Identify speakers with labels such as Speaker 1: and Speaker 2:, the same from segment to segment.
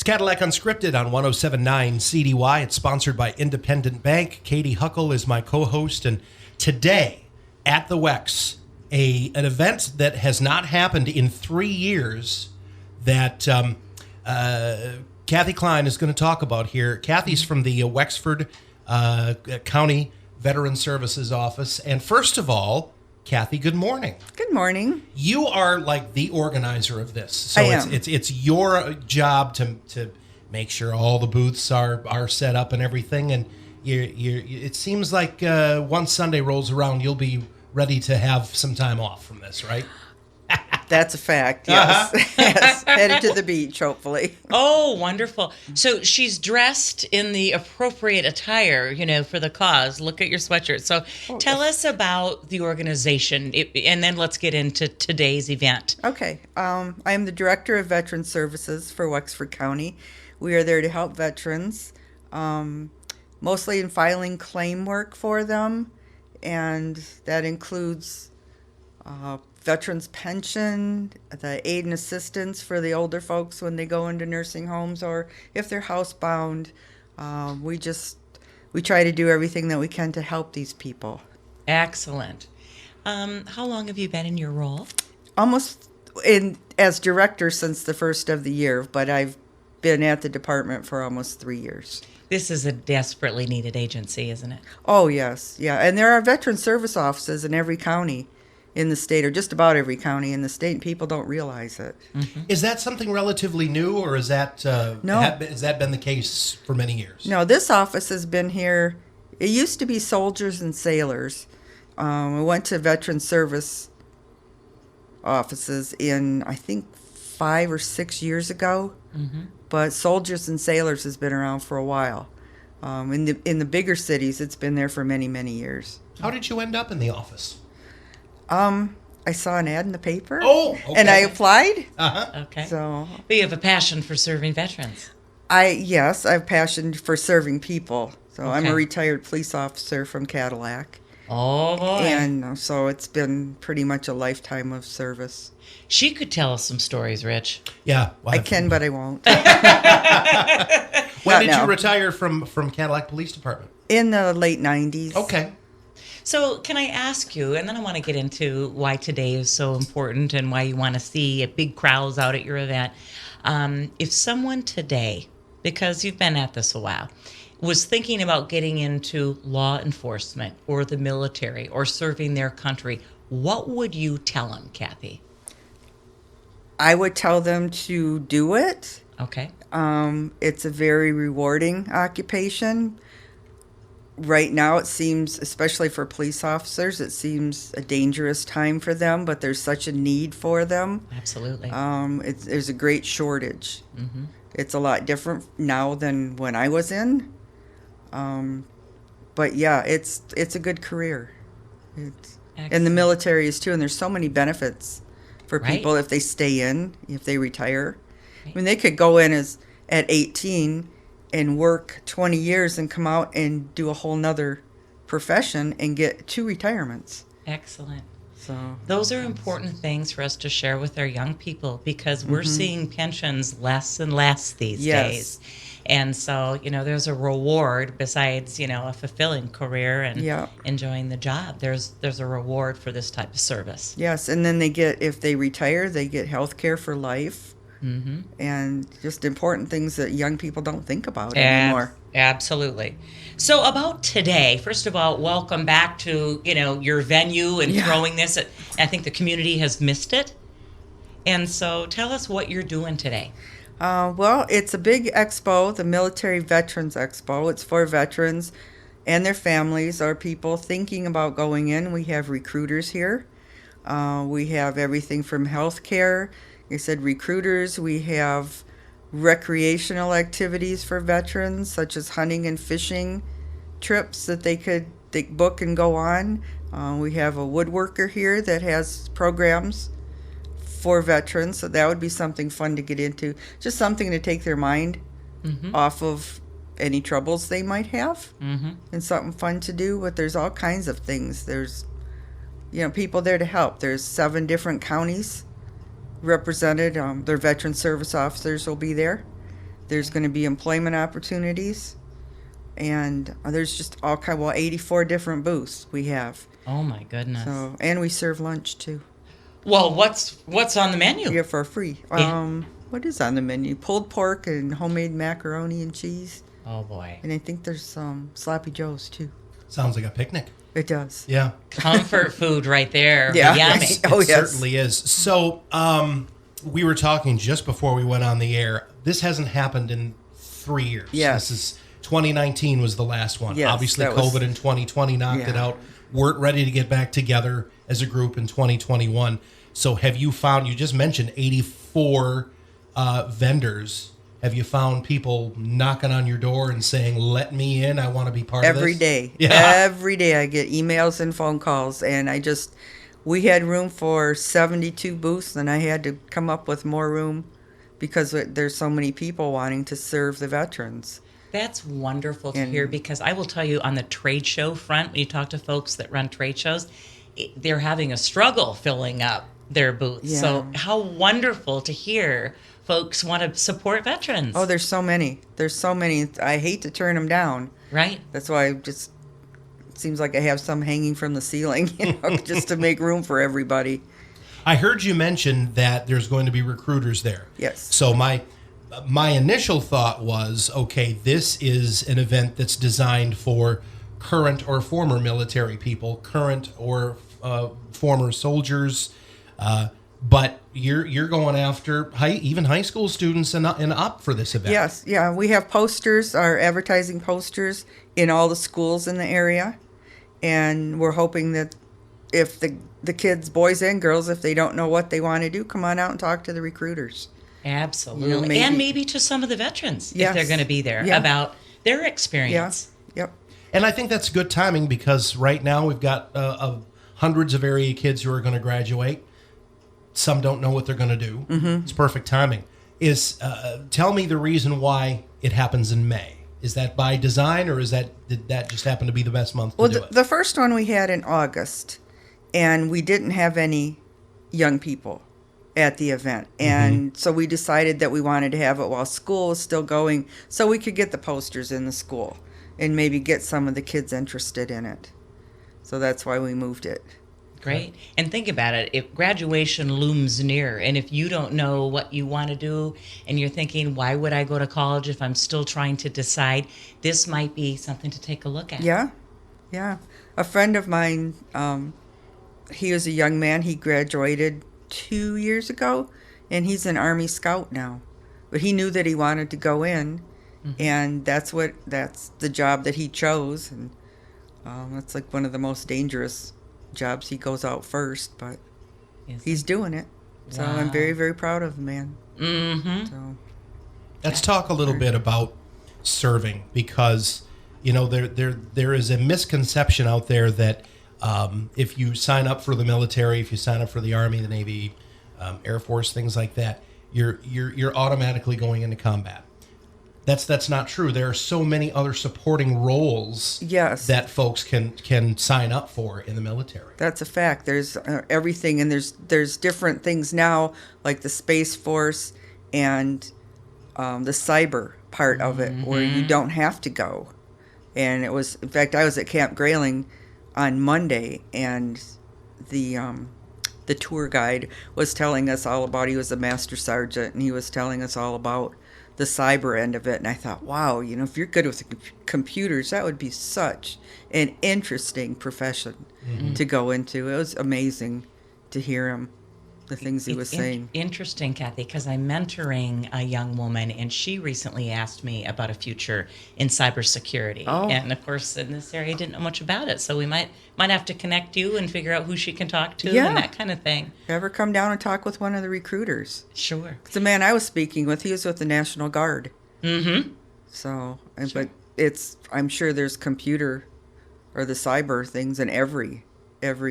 Speaker 1: Cadillac Unscripted on 107.9 CDY. It's sponsored by Independent Bank. Katy Huckle is my co-host, and today at the Wex, an event that has not happened in 3 years that Kathy Cline is going to talk about here. Kathy's from the Wexford County Veteran Services Office. And first of all, Kathy, good morning.
Speaker 2: Good morning.
Speaker 1: You are like the organizer of this. So
Speaker 2: I am.
Speaker 1: It's your job to make sure all the booths are set up and everything. And it seems like once Sunday rolls around, you'll be ready to have some time off from this, right?
Speaker 2: That's a fact, yes.
Speaker 1: Uh-huh.
Speaker 2: Yes. Headed to the beach, hopefully.
Speaker 3: Oh, wonderful. So she's dressed in the appropriate attire, for the cause. Look at your sweatshirt. So tell us about the organization, and then let's get into today's event.
Speaker 2: Okay. I am the Director of Veteran Services for Wexford County. We are there to help veterans, mostly in filing claim work for them, and that includes veterans pension, the aid and assistance for the older folks when they go into nursing homes, or if they're housebound. We try to do everything that we can to help these people.
Speaker 3: Excellent. How long have you been in your role?
Speaker 2: Almost as director since the first of the year, but I've been at the department for almost 3 years.
Speaker 3: This is a desperately needed agency, isn't it?
Speaker 2: Oh, yes. Yeah. And there are veteran service offices in every county in the state, or just about every county in the state, and people don't realize it.
Speaker 3: Mm-hmm.
Speaker 1: Is that something relatively new, or is that
Speaker 2: No.
Speaker 1: has that been the case for many years?
Speaker 2: No, this office has been here. It used to be soldiers and sailors. We went to veteran service offices in, I think, 5 or 6 years ago.
Speaker 3: Mm-hmm.
Speaker 2: But soldiers and sailors has been around for a while. In the bigger cities, it's been there for many, many years.
Speaker 1: How did you end up in the office?
Speaker 2: I saw an ad in the paper.
Speaker 1: Oh, okay.
Speaker 2: And I applied.
Speaker 1: Uh-huh.
Speaker 3: Okay.
Speaker 2: So
Speaker 3: But you have a passion for serving veterans.
Speaker 2: I have passion for serving people. So I'm
Speaker 3: Okay.
Speaker 2: a retired police officer from Cadillac.
Speaker 3: Oh, boy.
Speaker 2: And so it's been pretty much a lifetime of service.
Speaker 3: She could tell us some stories, Rich.
Speaker 1: Yeah.
Speaker 2: I can, but I won't.
Speaker 1: When
Speaker 2: Not
Speaker 1: did
Speaker 2: now.
Speaker 1: you retire from Cadillac Police Department?
Speaker 2: In the late 90s.
Speaker 1: Okay.
Speaker 3: So can I ask you, and then I want to get into why today is so important and why you want to see big crowds out at your event. If someone today, because you've been at this a while, was thinking about getting into law enforcement or the military or serving their country, what would you tell them, Kathy?
Speaker 2: I would tell them to do it.
Speaker 3: Okay.
Speaker 2: It's a very rewarding occupation. Right now, it seems, especially for police officers, it seems a dangerous time for them, but there's such a need for them.
Speaker 3: Absolutely.
Speaker 2: There's a great shortage.
Speaker 3: Mm-hmm.
Speaker 2: It's a lot different now than when I was in. But yeah, it's a good career. And the
Speaker 3: Excellent.
Speaker 2: military is too, and there's so many benefits for
Speaker 3: Right.
Speaker 2: people if they stay in, if they retire.
Speaker 3: Right.
Speaker 2: I mean, they could go in at 18 and work 20 years and come out and do a whole nother profession and get 2 retirements.
Speaker 3: Excellent.
Speaker 2: So
Speaker 3: Those are important things for us to share with our young people because we're seeing pensions less and less these
Speaker 2: Yes.
Speaker 3: days. And so, there's a reward besides, a fulfilling career and
Speaker 2: Yeah.
Speaker 3: enjoying the job. There's a reward for this type of service.
Speaker 2: yes, and then if they retire, they get health care for life.
Speaker 3: Mm-hmm.
Speaker 2: And just important things that young people don't think about anymore.
Speaker 3: Absolutely. So about today, first of all, welcome back to, your venue and
Speaker 2: Yeah.
Speaker 3: throwing this. I think the community has missed it. And so tell us what you're doing today.
Speaker 2: Well, it's a big expo, the Military Veterans Expo. It's for veterans and their families or people thinking about going in. We have recruiters here. We have everything from health care. Like I said, recruiters. We have recreational activities for veterans, such as hunting and fishing trips that they book and go on. We have a woodworker here that has programs for veterans, so that would be something fun to get into. Just something to take their mind off of any troubles they might have, and something fun to do. But there's all kinds of things. There's, people there to help. There's 7 different counties represented. Their veteran service officers will be there. There's going to be employment opportunities, and there's just all kind. Well, 84 different booths we have.
Speaker 3: Oh my goodness.
Speaker 2: So, and we serve lunch too.
Speaker 3: Well, what's on the menu?
Speaker 2: Yeah, for free.
Speaker 3: Yeah.
Speaker 2: What is on the menu? Pulled pork and homemade macaroni and cheese.
Speaker 3: Oh boy.
Speaker 2: And I think there's some sloppy joes too.
Speaker 1: Sounds like a picnic.
Speaker 2: It does.
Speaker 1: Yeah.
Speaker 3: Comfort food right there.
Speaker 2: Yeah.
Speaker 3: Yummy.
Speaker 2: Oh,
Speaker 1: It
Speaker 2: yes.
Speaker 1: certainly is. So, we were talking just before we went on the air. This hasn't happened in 3 years.
Speaker 2: Yes.
Speaker 1: This is 2019 was the last one.
Speaker 2: Yes,
Speaker 1: Obviously,
Speaker 2: that was-
Speaker 1: COVID in 2020 knocked it
Speaker 2: Yeah.
Speaker 1: out. Weren't ready to get back together as a group in 2021. So, have you found? You just mentioned 84 vendors. Have you found people knocking on your door and saying, "Let me in. I want to be part of this"?
Speaker 2: Every day.
Speaker 1: Yeah.
Speaker 2: Every day I get emails and phone calls, and we had room for 72 booths, and I had to come up with more room because there's so many people wanting to serve the veterans.
Speaker 3: That's wonderful to
Speaker 2: And-
Speaker 3: hear, because I will tell you, on the trade show front, when you talk to folks that run trade shows, they're having a struggle filling up their booths.
Speaker 2: Yeah.
Speaker 3: So how wonderful to hear folks want to support veterans.
Speaker 2: Oh, there's so many. There's so many. I hate to turn them down.
Speaker 3: Right?
Speaker 2: That's why it seems like I have some hanging from the ceiling, just to make room for everybody.
Speaker 1: I heard you mention that there's going to be recruiters there.
Speaker 2: Yes.
Speaker 1: So my initial thought was, okay, this is an event that's designed for current or former military people, current or former soldiers, but you're going after even high school students and up for this event.
Speaker 2: Yes, yeah. We have posters, our advertising posters, in all the schools in the area. And we're hoping that if the kids, boys and girls, if they don't know what they want to do, come on out and talk to the recruiters.
Speaker 3: Absolutely.
Speaker 2: maybe-
Speaker 3: And maybe to some of the veterans, if
Speaker 2: Yes.
Speaker 3: they're going to be there,
Speaker 2: Yeah.
Speaker 3: about their experience.
Speaker 2: Yep.
Speaker 1: And I think that's good timing, because right now we've got hundreds of area kids who are going to graduate. Some don't know what they're going to do. Mm-hmm. It's perfect timing. Tell me the reason why it happens in May. Is that by design, or did that just happen to be the best month to do it?
Speaker 2: The first one we had in August, and we didn't have any young people at the event. And so we decided that we wanted to have it while school was still going, so we could get the posters in the school and maybe get some of the kids interested in it. So that's why we moved it.
Speaker 3: Great. And think about it. If graduation looms near, and if you don't know what you want to do, and you're thinking, why would I go to college if I'm still trying to decide, this might be something to take a look at.
Speaker 2: Yeah. A friend of mine, he was a young man. He graduated 2 years ago, and he's an Army Scout now. But he knew that he wanted to go in, and that's the job that he chose. And that's like one of the most dangerous jobs. He goes out first, but
Speaker 3: Yes.
Speaker 2: he's doing it. So I'm
Speaker 3: Wow.
Speaker 2: very, very proud of the man.
Speaker 3: Mm-hmm.
Speaker 2: So
Speaker 1: Let's talk a little bit about serving, because there is a misconception out there that if you sign up for the military, if you sign up for the Army, the Navy, Air Force, things like that, you're automatically going into combat. That's not true. There are so many other supporting roles
Speaker 2: Yes.
Speaker 1: that folks can sign up for in the military.
Speaker 2: That's a fact. There's everything, and there's different things now, like the Space Force and the cyber part of it, where you don't have to go. And it was, in fact, I was at Camp Grayling on Monday, and the tour guide was telling us all about. He was a master sergeant, and he was telling us all about the cyber end of it. And I thought, wow, if you're good with the computers, that would be such an interesting profession to go into. It was amazing to hear him, the things he was saying.
Speaker 3: Interesting, Kathy, because I'm mentoring a young woman, and she recently asked me about a future in cybersecurity.
Speaker 2: Oh.
Speaker 3: And of course, in this area, I didn't know much about it. So we might have to connect you and figure out who she can talk to
Speaker 2: Yeah.
Speaker 3: and that kind of thing.
Speaker 2: Ever come down and talk with one of the recruiters?
Speaker 3: Sure.
Speaker 2: The man I was speaking with, he was with the National Guard.
Speaker 3: Mm-hmm.
Speaker 2: So, but I'm sure there's computer or the cyber things in every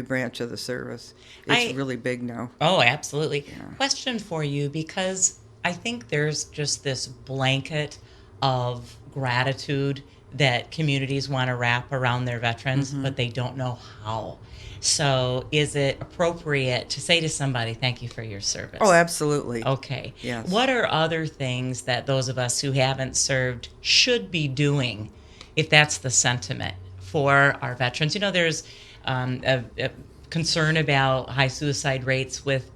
Speaker 2: branch of the service. It's really big now.
Speaker 3: Oh, absolutely. Question for you, because I think there's just this blanket of gratitude that communities want to wrap around their veterans, but they don't know how. So is it appropriate to say to somebody, thank you for your service?
Speaker 2: Oh, absolutely.
Speaker 3: Okay.
Speaker 2: Yes.
Speaker 3: What are other things that those of us who haven't served should be doing if that's the sentiment for our veterans? You know, there's a concern about high suicide rates with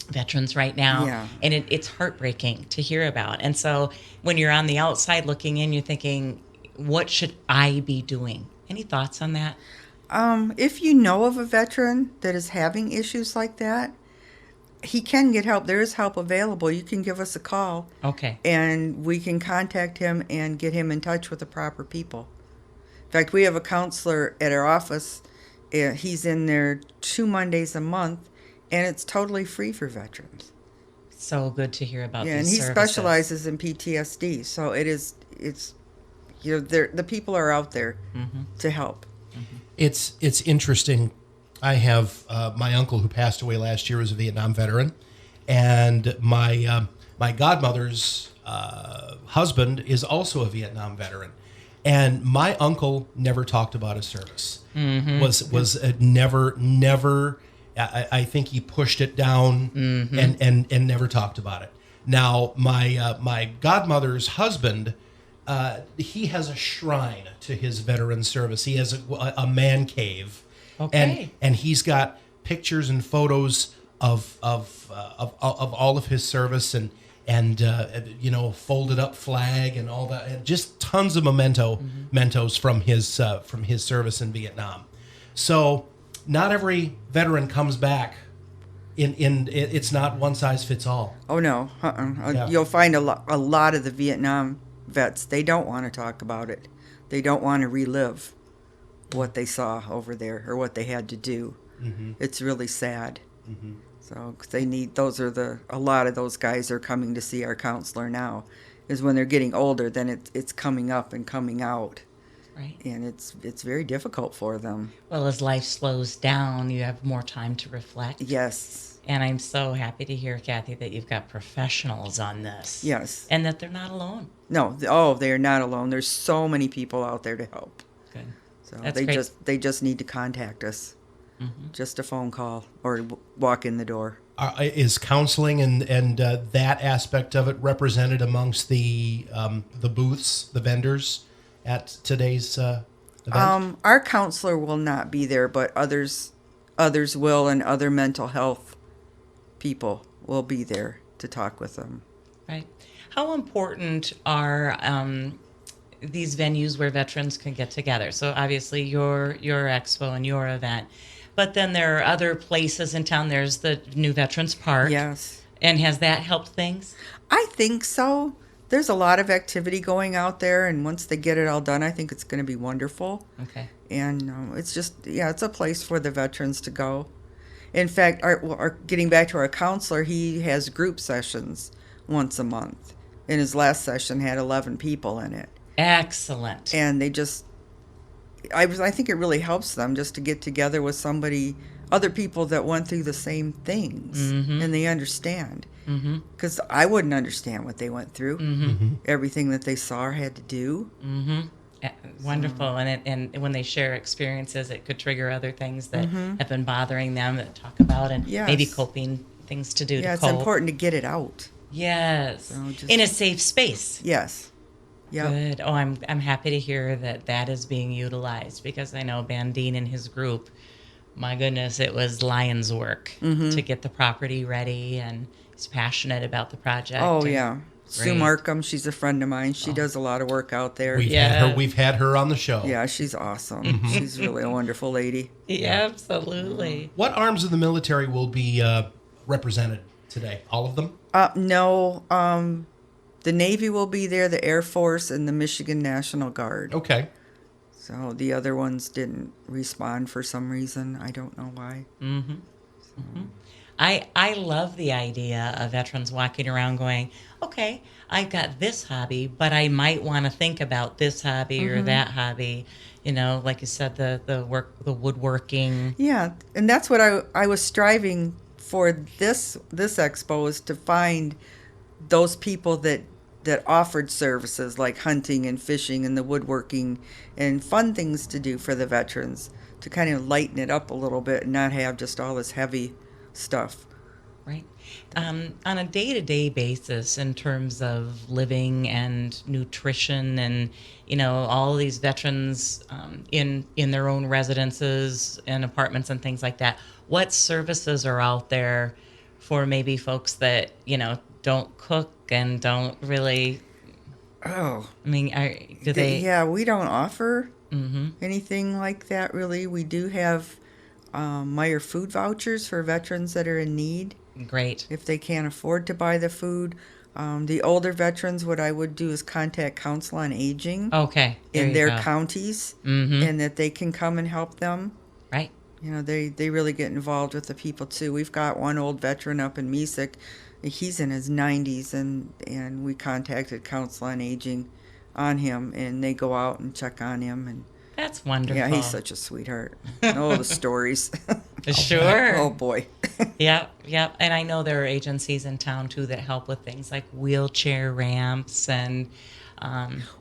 Speaker 3: veterans right now.
Speaker 2: Yeah.
Speaker 3: And it's heartbreaking to hear about. And so when you're on the outside looking in, you're thinking, what should I be doing? Any thoughts on that?
Speaker 2: If you know of a veteran that is having issues like that, he can get help. There is help available. You can give us a call.
Speaker 3: Okay.
Speaker 2: And we can contact him and get him in touch with the proper people. In fact, we have a counselor at our office. He's in there 2 Mondays a month, and it's totally free for veterans.
Speaker 3: So good to hear about
Speaker 2: Yeah,
Speaker 3: these
Speaker 2: and he
Speaker 3: services.
Speaker 2: specializes in PTSD. So it's the people are out there to help.
Speaker 1: It's interesting. I have my uncle who passed away last year was a Vietnam veteran, and my godmother's husband is also a Vietnam veteran, and my uncle never talked about his service. Was never. I think he pushed it down and never talked about it. Now my godmother's husband. He has a shrine to his veteran service. He has a man cave, and he's got pictures and photos of all of his service and folded up flag and all that, and just tons of mementos from his service in Vietnam. So not every veteran comes back. It's not one size fits all.
Speaker 2: Oh no,
Speaker 1: Yeah.
Speaker 2: You'll find a lot of the Vietnam vets, they don't want to talk about it. They don't want to relive what they saw over there or what they had to do. It's really sad. So they need a lot of those guys are coming to see our counselor now. Is when they're getting older, then it's coming up and coming out.
Speaker 3: Right.
Speaker 2: And it's very difficult for them.
Speaker 3: Well, as life slows down, you have more time to reflect.
Speaker 2: Yes.
Speaker 3: And I'm so happy to hear, Kathy, that you've got professionals on this.
Speaker 2: Yes.
Speaker 3: And that they're not alone.
Speaker 2: No, they are not alone. There's so many people out there to help.
Speaker 3: Good.
Speaker 2: So
Speaker 3: That's
Speaker 2: they
Speaker 3: great.
Speaker 2: they just need to contact us. Just a phone call or walk in the door.
Speaker 1: Is counseling and that aspect of it represented amongst the booths, the vendors at today's event?
Speaker 2: Our counselor will not be there, but others will, and other mental health people will be there to talk with them.
Speaker 3: Right. How important are these venues where veterans can get together? So obviously your expo and your event, but then there are other places in town. There's the new Veterans Park.
Speaker 2: Yes.
Speaker 3: And has that helped things?
Speaker 2: I think so. There's a lot of activity going out there, and once they get it all done, I think it's going to be wonderful.
Speaker 3: Okay.
Speaker 2: And it's just, it's a place for the veterans to go. In fact, getting back to our counselor, he has group sessions once a month. And his last session had 11 people in it.
Speaker 3: Excellent.
Speaker 2: And they just, I think it really helps them just to get together with other people that went through the same things, and they understand. Because I wouldn't understand what they went through, everything that they saw or had to do.
Speaker 3: Wonderful. And when they share experiences, it could trigger other things that have been bothering them that talk about, and
Speaker 2: Yes.
Speaker 3: maybe coping things to do to
Speaker 2: It's
Speaker 3: cope.
Speaker 2: important to get it out.
Speaker 3: Yes.
Speaker 2: So just-
Speaker 3: in a safe space.
Speaker 2: Yes. Yeah.
Speaker 3: Good. Oh, I'm happy to hear that is being utilized, because I know Bandine and his group, my goodness, it was lion's work to get the property ready, and he's passionate about the project.
Speaker 2: Oh,
Speaker 3: and
Speaker 2: yeah. Sue
Speaker 3: great.
Speaker 2: Markham, she's a friend of mine. She does a lot of work out there.
Speaker 1: We've had her on the show.
Speaker 2: Yeah, she's awesome. She's really a wonderful lady.
Speaker 3: Yeah, absolutely.
Speaker 1: What arms of the military will be represented today? All of them?
Speaker 2: No, the Navy will be there, the Air Force, and the Michigan National Guard.
Speaker 1: Okay.
Speaker 2: So the other ones didn't respond for some reason. I don't know why.
Speaker 3: I love the idea of veterans walking around going, okay, I've got this hobby, but I might want to think about this hobby or that hobby. You know, like you said, the woodworking.
Speaker 2: Yeah, and that's what I was striving for this expo, is to find those people that that offered services like hunting and fishing and the woodworking and fun things to do for the veterans to kind of lighten it up a little bit and not have just all this heavy stuff.
Speaker 3: Right. On a day-to-day basis, in terms of living and nutrition, and all these veterans in their own residences and apartments and things like that, what services are out there for maybe folks that don't cook and don't really?
Speaker 2: Oh,
Speaker 3: I mean, do they?
Speaker 2: Yeah, we don't offer anything like that really. We do have Meyer food vouchers for veterans that are in need.
Speaker 3: Great.
Speaker 2: If they can't afford to buy the food. The older veterans, what I would do is contact Council on Aging
Speaker 3: Okay.
Speaker 2: in their counties, and that they can come and help them.
Speaker 3: Right.
Speaker 2: They really get involved with the people too. We've got one old veteran up in Mesick. He's in his 90s, and we contacted Council on Aging on him, and they go out and check on him. And
Speaker 3: that's wonderful.
Speaker 2: yeah, he's such a sweetheart. Oh, the stories.
Speaker 3: Sure.
Speaker 2: Oh, boy.
Speaker 3: Yep. And I know there are agencies in town, too, that help with things like wheelchair ramps and...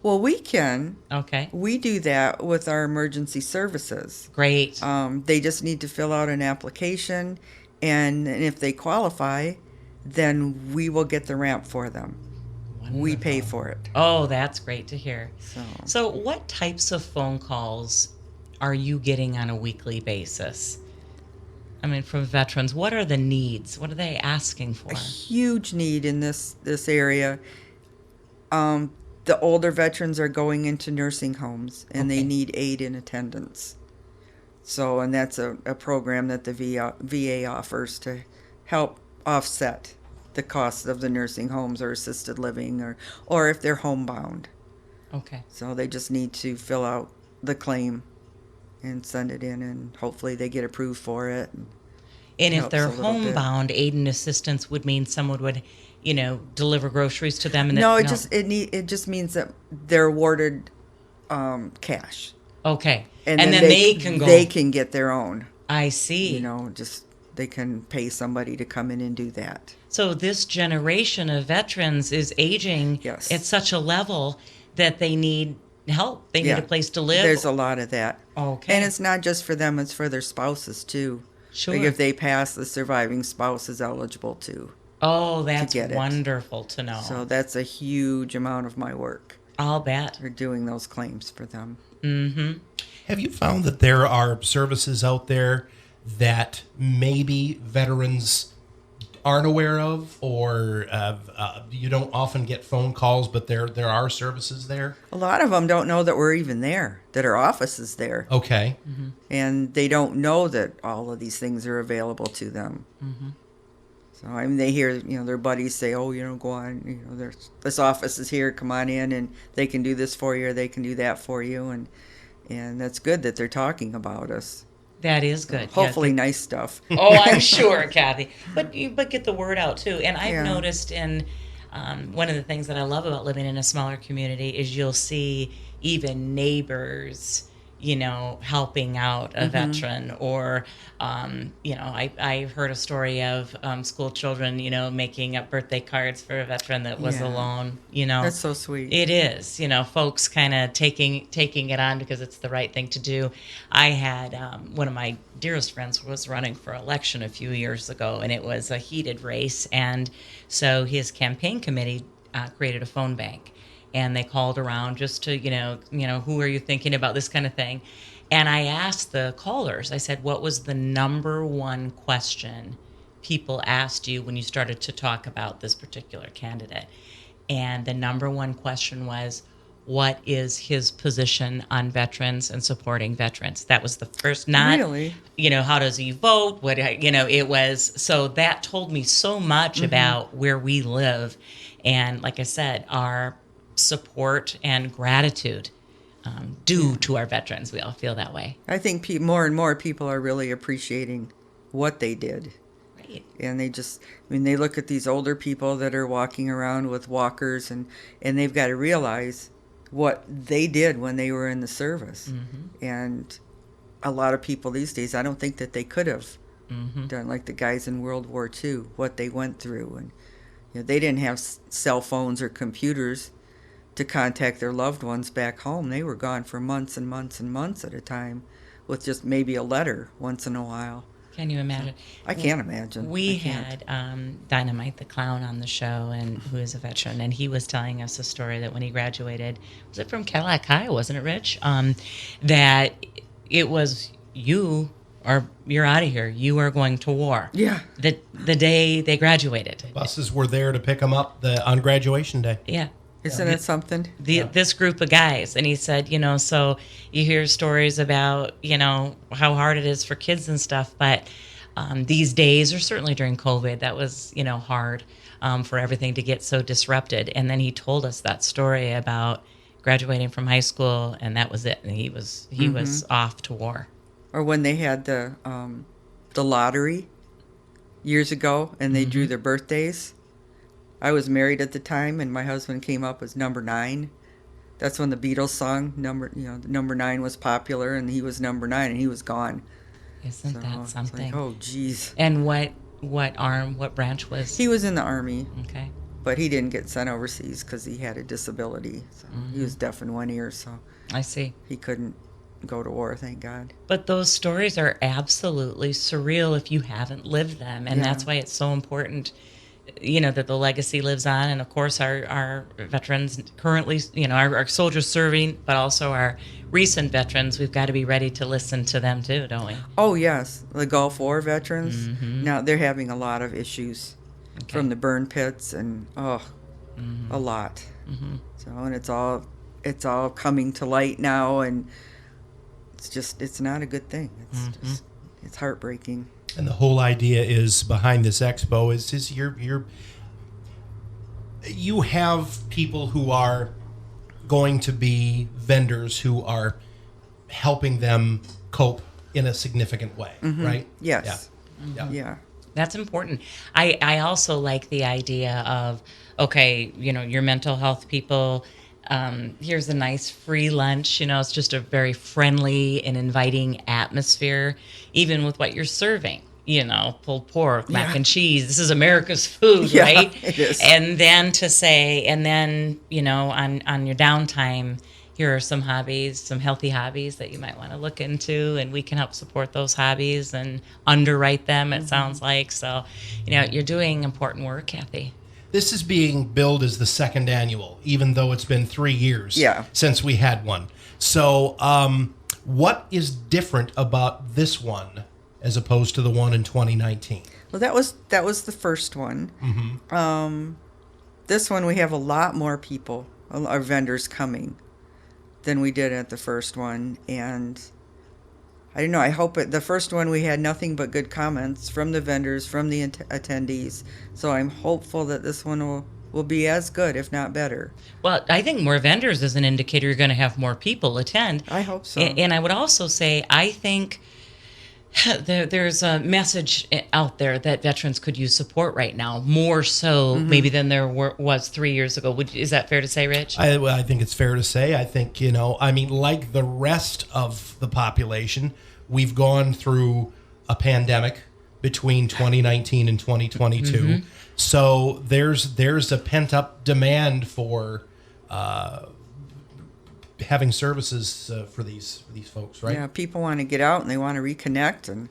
Speaker 2: Well, we can.
Speaker 3: Okay.
Speaker 2: We do that with our emergency services.
Speaker 3: Great.
Speaker 2: They just need to fill out an application, and if they qualify, then we will get the ramp for them. Wonderful. We pay for it.
Speaker 3: Oh, that's great to hear.
Speaker 2: So
Speaker 3: what types of phone calls are you getting on a weekly basis? I mean, from veterans, what are the needs? What are they asking for?
Speaker 2: A huge need in this area. The older veterans are going into nursing homes, and they need aid in attendance. So, and that's a program that the VA offers to help offset the cost of the nursing homes or assisted living, or if they're homebound.
Speaker 3: Okay.
Speaker 2: So they just need to fill out the claim and send it in, and hopefully they get approved for it.
Speaker 3: And if they're homebound, aid and assistance would mean someone would, deliver groceries to them. And
Speaker 2: no, it just means that they're awarded cash.
Speaker 3: Okay,
Speaker 2: and
Speaker 3: then they can go.
Speaker 2: They can get their own.
Speaker 3: I see.
Speaker 2: Just they can pay somebody to come in and do that.
Speaker 3: So this generation of veterans is aging at such a level that they need help. They need a place to live.
Speaker 2: There's a lot of that.
Speaker 3: Okay.
Speaker 2: And it's not just for them, it's for their spouses too.
Speaker 3: Sure.
Speaker 2: Like if they pass, the surviving spouse is eligible too.
Speaker 3: Oh, that's wonderful to know.
Speaker 2: So that's a huge amount of my work.
Speaker 3: I'll bet.
Speaker 2: We're doing those claims for them.
Speaker 3: Mm-hmm.
Speaker 1: Have you found that there are services out there that maybe veterans aren't aware of, or you don't often get phone calls, but there are services there?
Speaker 2: A lot of them don't know that we're even there, that our office is there.
Speaker 1: Okay.
Speaker 3: Mm-hmm.
Speaker 2: And they don't know that all of these things are available to them.
Speaker 3: Mm-hmm.
Speaker 2: So, I mean, they hear, their buddies say, oh, go on, this office is here, come on in, and they can do this for you, or they can do that for you. And that's good that they're talking about us.
Speaker 3: That is good.
Speaker 2: So hopefully nice stuff.
Speaker 3: Oh, I'm sure, Kathy. But get the word out, too. And I've noticed in one of the things that I love about living in a smaller community is you'll see even neighbors, helping out a veteran, or, I heard a story of school children, making up birthday cards for a veteran that was alone,
Speaker 2: That's so sweet.
Speaker 3: It is, folks kind of taking it on because it's the right thing to do. I had one of my dearest friends was running for election a few years ago, and it was a heated race. And so his campaign committee created a phone bank. And they called around just to, who are you thinking about, this kind of thing. And I asked the callers, I said, what was the number one question people asked you when you started to talk about this particular candidate? And the number one question was, what is his position on veterans and supporting veterans? That was the first, not,
Speaker 2: really?
Speaker 3: How does he vote? It was, so that told me so much about where we live. And like I said, our support and gratitude due to our veterans. We all feel that way.
Speaker 2: I think more and more people are really appreciating what they did.
Speaker 3: Right.
Speaker 2: And they look at these older people that are walking around with walkers, and they've got to realize what they did when they were in the service. And a lot of people these days, I don't think that they could have done, like the guys in World War II, what they went through. They didn't have cell phones or computers to contact their loved ones back home. They were gone for months and months and months at a time with just maybe a letter once in a while.
Speaker 3: Can you imagine?
Speaker 2: I can't imagine.
Speaker 3: We
Speaker 2: I can't.
Speaker 3: had Dynamite the Clown on the show, and who is a veteran, and he was telling us a story that when he graduated, was it from Cadillac High, wasn't it, Rich? That it was you or you're out of here. You are going to war.
Speaker 2: Yeah.
Speaker 3: The day they graduated.
Speaker 1: Buses were there to pick them up on graduation day.
Speaker 3: Yeah.
Speaker 2: Isn't it something?
Speaker 3: This group of guys, and he said, so you hear stories about, how hard it is for kids and stuff, but these days, or certainly during COVID, that was, hard for everything to get so disrupted. And then he told us that story about graduating from high school, and that was it. And he was off to war.
Speaker 2: Or when they had the lottery years ago, and they drew their birthdays. I was married at the time, and my husband came up as number 9. That's when the Beatles song number 9 was popular, and he was number 9, and he was gone.
Speaker 3: Isn't that something?
Speaker 2: It's like, oh, geez.
Speaker 3: And what branch was?
Speaker 2: He was in the Army.
Speaker 3: Okay.
Speaker 2: But he didn't get sent overseas because he had a disability. So he was deaf in one ear, so
Speaker 3: I see.
Speaker 2: he couldn't go to war, thank God.
Speaker 3: But those stories are absolutely surreal if you haven't lived them, and that's why it's so important. That the legacy lives on, and of course our veterans currently, our soldiers serving, but also our recent veterans, we've got to be ready to listen to them too, don't we?
Speaker 2: Oh, yes. The Gulf War veterans, now they're having a lot of issues from the burn pits and, a lot. So, and it's all coming to light now, and it's not a good thing. It's heartbreaking.
Speaker 1: And the whole idea is behind this expo is you have people who are going to be vendors who are helping them cope in a significant way, right?
Speaker 2: Yes. Yeah.
Speaker 3: That's important. I also like the idea of, okay, your mental health people, here's a nice free lunch. It's just a very friendly and inviting atmosphere, even with what you're serving. Pulled pork, mac and cheese. This is America's food, right?
Speaker 2: It is.
Speaker 3: And then on your downtime, here are some hobbies, some healthy hobbies that you might want to look into, and we can help support those hobbies and underwrite them, it sounds like. So, you're doing important work, Kathy.
Speaker 1: This is being billed as the second annual, even though it's been 3 years since we had one. So what is different about this one as opposed to the one in 2019?
Speaker 2: Well, that was the first one. This one we have a lot more people, our vendors coming, than we did at the first one. And I don't know, I hope the first one we had nothing but good comments from the vendors, from the attendees. So I'm hopeful that this one will be as good, if not better.
Speaker 3: Well, I think more vendors is an indicator you're going to have more people attend.
Speaker 2: I hope so.
Speaker 3: And I would also say, I think there's a message out there that veterans could use support right now, more so maybe than there was 3 years ago. Is that fair to say, Rich?
Speaker 1: I think it's fair to say. I think, like the rest of the population, we've gone through a pandemic between 2019 and 2022. So there's a pent-up demand for having services for these folks, right?
Speaker 2: Yeah, people want to get out and they want to reconnect and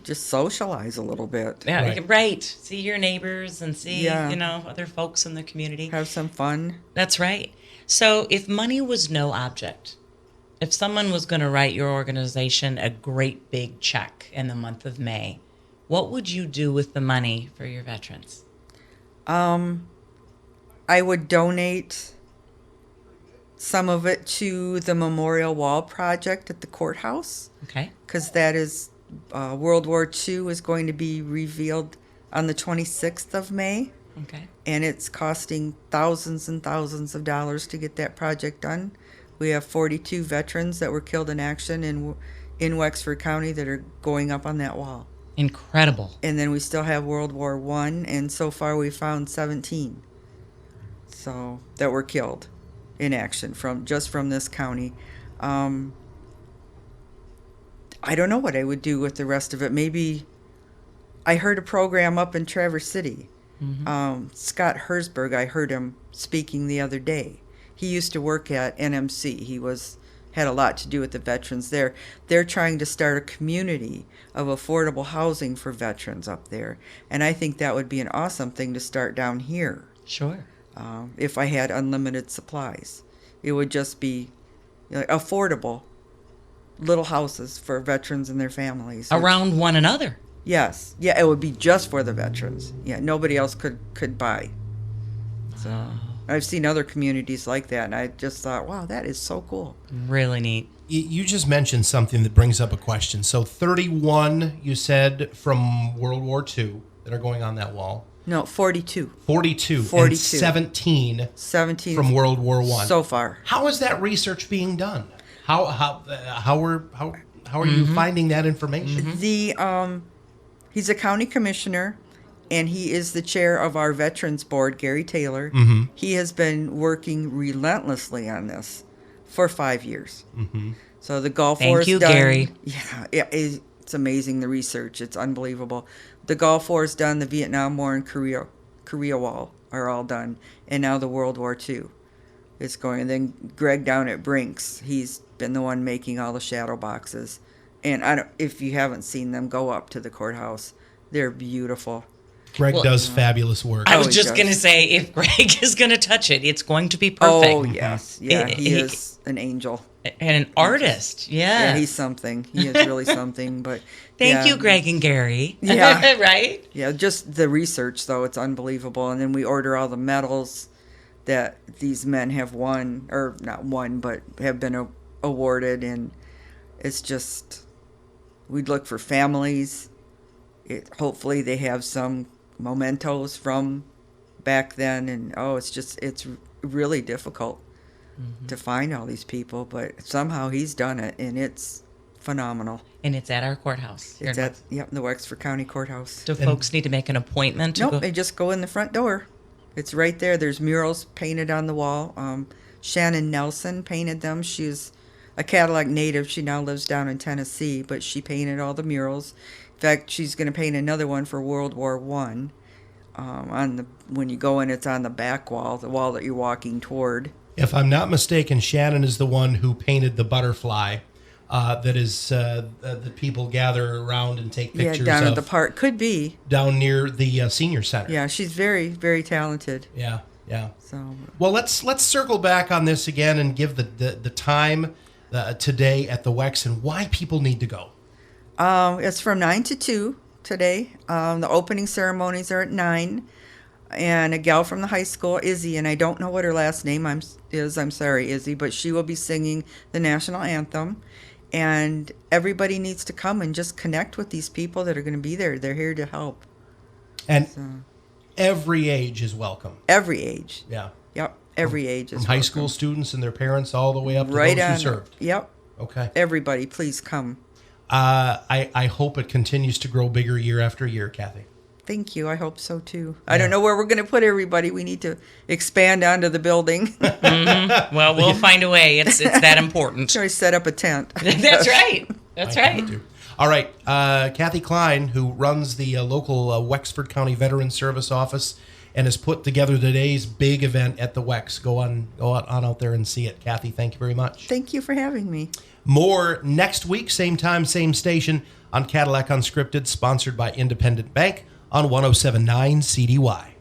Speaker 2: just socialize a little bit.
Speaker 3: Yeah, right. See your neighbors and see other folks in the community.
Speaker 2: Have some fun.
Speaker 3: That's right. So if money was no object, if someone was going to write your organization a great big check in the month of May, what would you do with the money for your veterans?
Speaker 2: I would donate some of it to the Memorial Wall project at the courthouse.
Speaker 3: Okay.
Speaker 2: Because that is, World War II is going to be revealed on the 26th of May.
Speaker 3: Okay.
Speaker 2: And it's costing thousands and thousands of dollars to get that project done. We have 42 veterans that were killed in action in Wexford County that are going up on that wall.
Speaker 3: Incredible.
Speaker 2: And then we still have World War I, and so far we found 17 that were killed in action from this county. I don't know what I would do with the rest of it. Maybe I heard a program up in Traverse City Scott Herzberg, I heard him speaking the other day. He used to work at NMC. He had a lot to do with the veterans there. They're trying to start a community of affordable housing for veterans up there. And I think that would be an awesome thing to start down here.
Speaker 3: Sure.
Speaker 2: If I had unlimited supplies. It would just be affordable little houses for veterans and their families.
Speaker 3: Around one another.
Speaker 2: Yes. Yeah, it would be just for the veterans. Yeah, nobody else could buy. So I've seen other communities like that, and I just thought, wow, that is so cool.
Speaker 3: Really neat.
Speaker 1: You just mentioned something that brings up a question. So 31, you said, from World War II that are going on that wall.
Speaker 2: No, 42.
Speaker 1: 42.
Speaker 2: 42.
Speaker 1: And 17
Speaker 2: from
Speaker 1: World War I.
Speaker 2: So far.
Speaker 1: How is that research being done? How are you finding that information?
Speaker 2: He's a county commissioner, and he is the chair of our Veterans Board, Gary Taylor. He has been working relentlessly on this for 5 years. So the Gulf War is done.
Speaker 3: Thank you, Gary.
Speaker 2: Yeah, it's amazing, the research. It's unbelievable. The Gulf War is done. The Vietnam War and Korea Wall are all done. And now the World War II is going. And then Greg down at Brinks, he's been the one making all the shadow boxes. And if you haven't seen them, go up to the courthouse. They're beautiful.
Speaker 1: Greg does fabulous work.
Speaker 3: I was just going to say, if Greg is going to touch it, it's going to be perfect.
Speaker 2: Oh, yes. Yeah, he is an angel.
Speaker 3: And an artist,
Speaker 2: Yeah, he's something. He is really something. But
Speaker 3: Thank you, Greg and Gary.
Speaker 2: Yeah.
Speaker 3: Right?
Speaker 2: Yeah, just the research, though, it's unbelievable. And then we order all the medals that these men have won, or not won, but have been awarded. And it's just, we'd look for families. Hopefully they have some mementos from back then. And, it's really difficult to find all these people. But somehow he's done it, and it's phenomenal.
Speaker 3: And it's at our courthouse.
Speaker 2: It's at the Wexford County Courthouse.
Speaker 3: Do folks need to make an appointment?
Speaker 2: Nope, they just go in the front door. It's right there. There's murals painted on the wall. Shannon Nelson painted them. She's a Cadillac native. She now lives down in Tennessee, but she painted all the murals. In fact, she's going to paint another one for World War I. When you go in, it's on the back wall, the wall that you're walking toward.
Speaker 1: If I'm not mistaken, Shannon is the one who painted the butterfly that is that people gather around and take pictures of.
Speaker 2: Yeah, down at the park. Could be.
Speaker 1: Down near the senior center.
Speaker 2: Yeah, she's very, very talented.
Speaker 1: Yeah.
Speaker 2: So.
Speaker 1: Well, let's circle back on this again and give the time today at the Wex and why people need to go.
Speaker 2: It's from 9 to 2 today. The opening ceremonies are at 9. And a gal from the high school, Izzy, and I don't know what her last name is. I'm sorry, Izzy, but she will be singing the national anthem. And everybody needs to come and just connect with these people that are going to be there. They're here to help.
Speaker 1: And every age is welcome.
Speaker 2: Every age.
Speaker 1: Yeah.
Speaker 2: Yep. Every age is
Speaker 1: from high school students and their parents all the way up to
Speaker 2: right
Speaker 1: those who served.
Speaker 2: Yep.
Speaker 1: Okay.
Speaker 2: Everybody, please come.
Speaker 1: I hope it continues to grow bigger year after year, Kathy.
Speaker 2: Thank you. I hope so, too. I don't know where we're going to put everybody. We need to expand onto the building.
Speaker 3: Well, we'll find a way. It's that important.
Speaker 2: Should I set up a tent?
Speaker 3: That's right. That's right.
Speaker 1: All right. Kathy Cline, who runs the local Wexford County Veterans Service Office and has put together today's big event at the Wex. Go on out there and see it. Kathy, thank you very much.
Speaker 2: Thank you for having me.
Speaker 1: More next week, same time, same station on Cadillac Unscripted, sponsored by Independent Bank on 107.9 CDY.